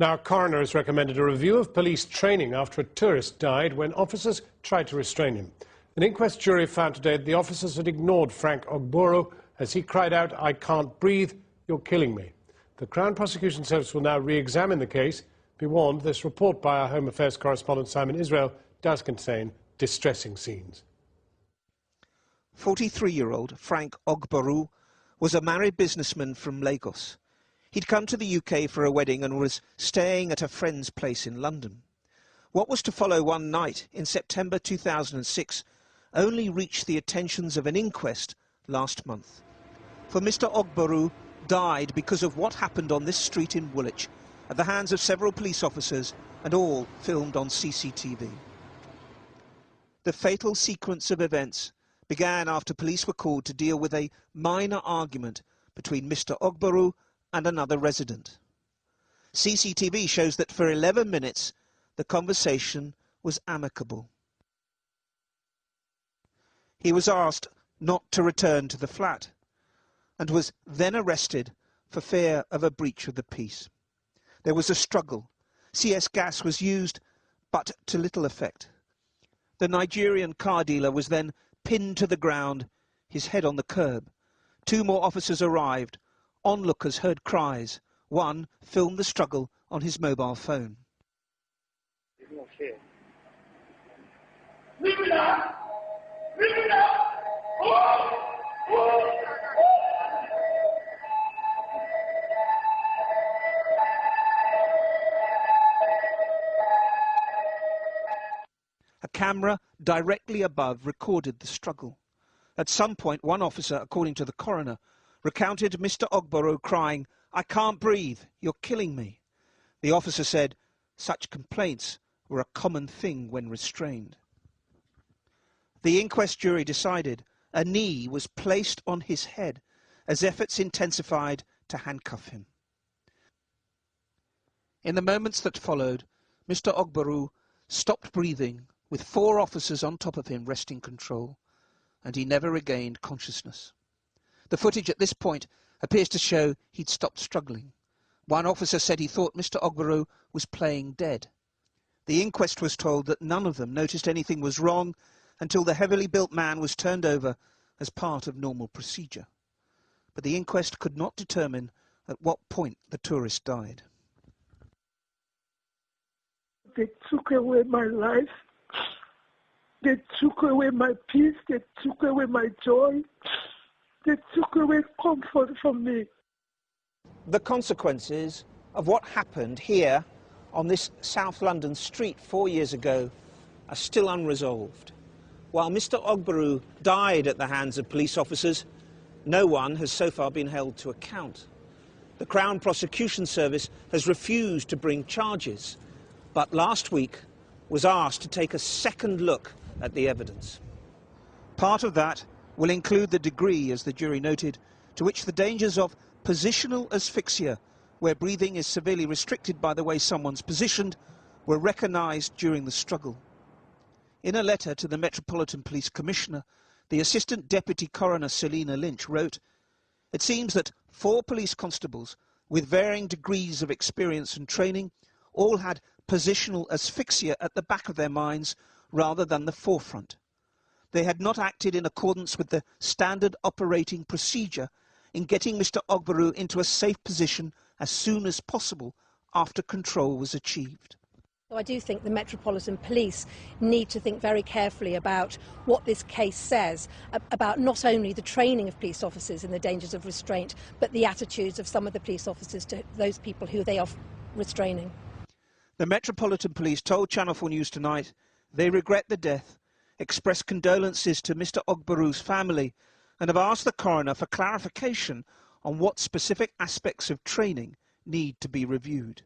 Now, a coroner has recommended a review of police training after a tourist died when officers tried to restrain him. An inquest jury found today that the officers had ignored Frank Ogboro as he cried out, "I can't breathe, you're killing me." The Crown Prosecution Service will now re-examine the case. Be warned, this report by our Home Affairs correspondent Simon Israel does contain distressing scenes. 43-year-old Frank Ogboro was a married businessman from Lagos. He'd come to the UK for a wedding and was staying at a friend's place in London. What was to follow one night in September 2006 only reached the attentions of an inquest last month. For Mr. Ogboro died because of what happened on this street in Woolwich at the hands of several police officers, and all filmed on CCTV. The fatal sequence of events began after police were called to deal with a minor argument between Mr. Ogboro and another resident. CCTV shows that for 11 minutes the conversation was amicable. He was asked not to return to the flat and was then arrested for fear of a breach of the peace. There was a struggle. CS gas was used, but to little effect. The Nigerian car dealer was then pinned to the ground, his head on the curb. 2 more officers arrived. Onlookers heard cries. One filmed the struggle on his mobile phone. Leave it out! Leave it out! Oh! Oh! A camera directly above recorded the struggle. At some point, one officer, according to the coroner, recounted Mr. Ogboro crying, "I can't breathe, you're killing me." The officer said such complaints were a common thing when restrained. The inquest jury decided a knee was placed on his head as efforts intensified to handcuff him. In the moments that followed, Mr. Ogboro stopped breathing with 4 officers on top of him wresting control, and he never regained consciousness. The footage at this point appears to show he'd stopped struggling. One officer said he thought Mr. Ogboro was playing dead. The inquest was told that none of them noticed anything was wrong until the heavily built man was turned over as part of normal procedure. But the inquest could not determine at what point the tourist died. They took away my life. They took away my peace. They took away my joy. They took away comfort from me. The consequences of what happened here on this South London street 4 years ago are still unresolved. While Mr. Ogboro died at the hands of police officers, no one has so far been held to account. The Crown Prosecution Service has refused to bring charges, but last week was asked to take a second look at the evidence. Part of that will include the degree, as the jury noted, to which the dangers of positional asphyxia, where breathing is severely restricted by the way someone's positioned, were recognised during the struggle. In a letter to the Metropolitan Police Commissioner, the Assistant Deputy Coroner Selina Lynch wrote, "It seems that 4 police constables with varying degrees of experience and training all had positional asphyxia at the back of their minds rather than the forefront. They had not acted in accordance with the standard operating procedure in getting Mr. Ogboro into a safe position as soon as possible after control was achieved." So I do think the Metropolitan Police need to think very carefully about what this case says about not only the training of police officers in the dangers of restraint, but the attitudes of some of the police officers to those people who they are restraining. The Metropolitan Police told Channel 4 News tonight they regret the death, express condolences to Mr. Ogboro's family, and have asked the coroner for clarification on what specific aspects of training need to be reviewed.